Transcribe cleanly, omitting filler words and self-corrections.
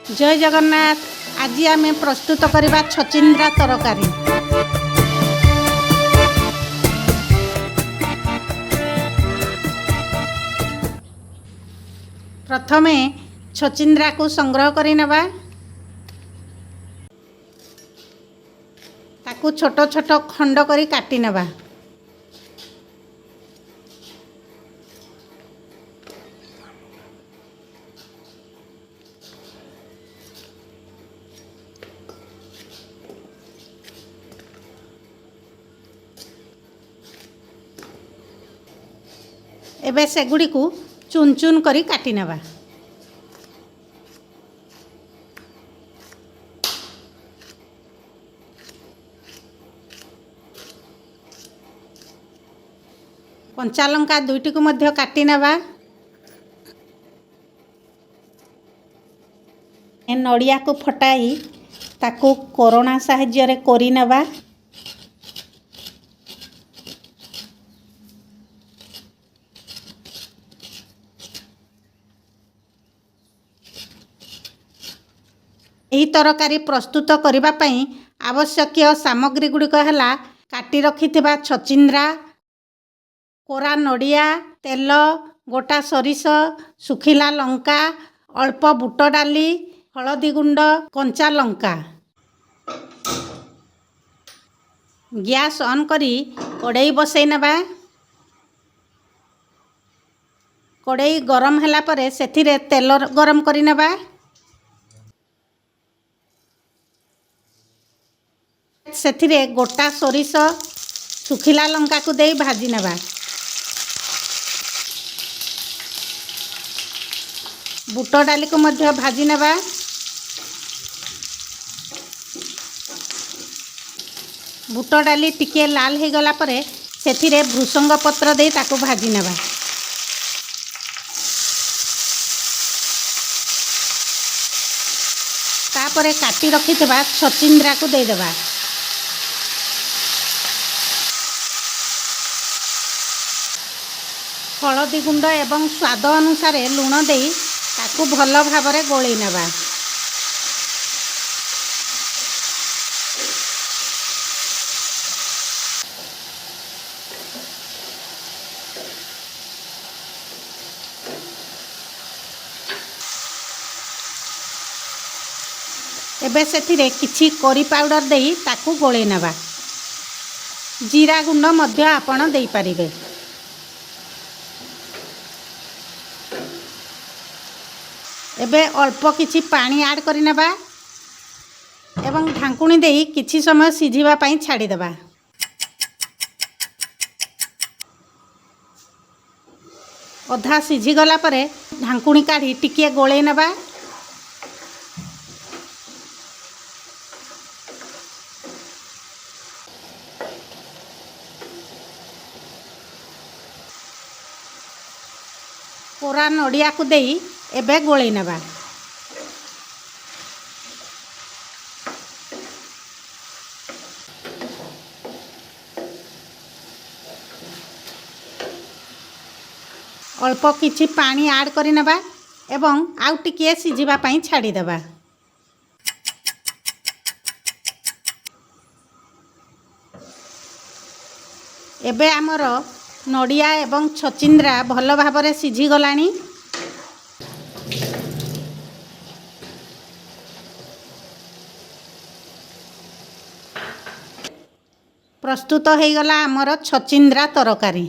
जय जगन्नाथ। आज आम प्रस्तुत करवा छचिंद्रा तरकारी। प्रथमे छचिंद्रा को संग्रह करि नेबा। ताकू छोट छोट खंड करी काटी नेबा। एबे से गुडी को चुन चुन करी काटी नेबा। कंचा लंका दुईटी को मध्य काटी नेबा। नड़िया को फटाई ताकू कोरोना साहाय्य रे कोरी नेबा। यही तरकारी प्रस्तुत करबा पई आवश्यक सामग्री गुड़िक है काटी रखिथिबा छचिंद्रा, कोरा नड़िया, तेल, गोटा सरिष, सुखिला लंका, अल्प बुट डाली, हलदी गुंड, कंचा लंका। गैस ऑन करी कड़ाई बसई नेबा। कड़ाई गरम होला परे सेथिरे तेल गरम करी नेबा। सेथिरे गोटा सरिष, सुखिला लंका को दे भाजी नेबा। बुट डाली को मध्य भाजी नेबा। बुट डाली टिके लाल हो गला परे सेथिरे भृसंग पत्र दे ताको भाजी नेबा। तापरे काटी रखिथिबा छचिंद्रा को दे देबा। हलदी गुंड एवं स्वाद अनुसार लुण दे ताकू भल भाव में गोली नेबा। एबे सेथिरे किछि करी पाउडर दे ताकू गोली नेबा। जीरा गुंड मध्य आपण दे पारिबे। एबे अल्प किछि पानी ऐड करि नेबा एवं ढांकुणी देई किछि समय सिझिबा पई छाड़ी देबा। अधा सिझी गला परे ढांकुणी काढी टिके गोळेई नेबा। कोरा नड़िया को देई एबे गोळेई नेबा। अल्प किछि पानी ऐड करि नेबा एवं आउ टिके सिझिबा पई छाड़ी देबा। एबे हमर नड़िया एवं छचिंद्रा भल भाव में सिझी गलानी। प्रस्तुत हो गला आमर छचिंद्रा तरकारी।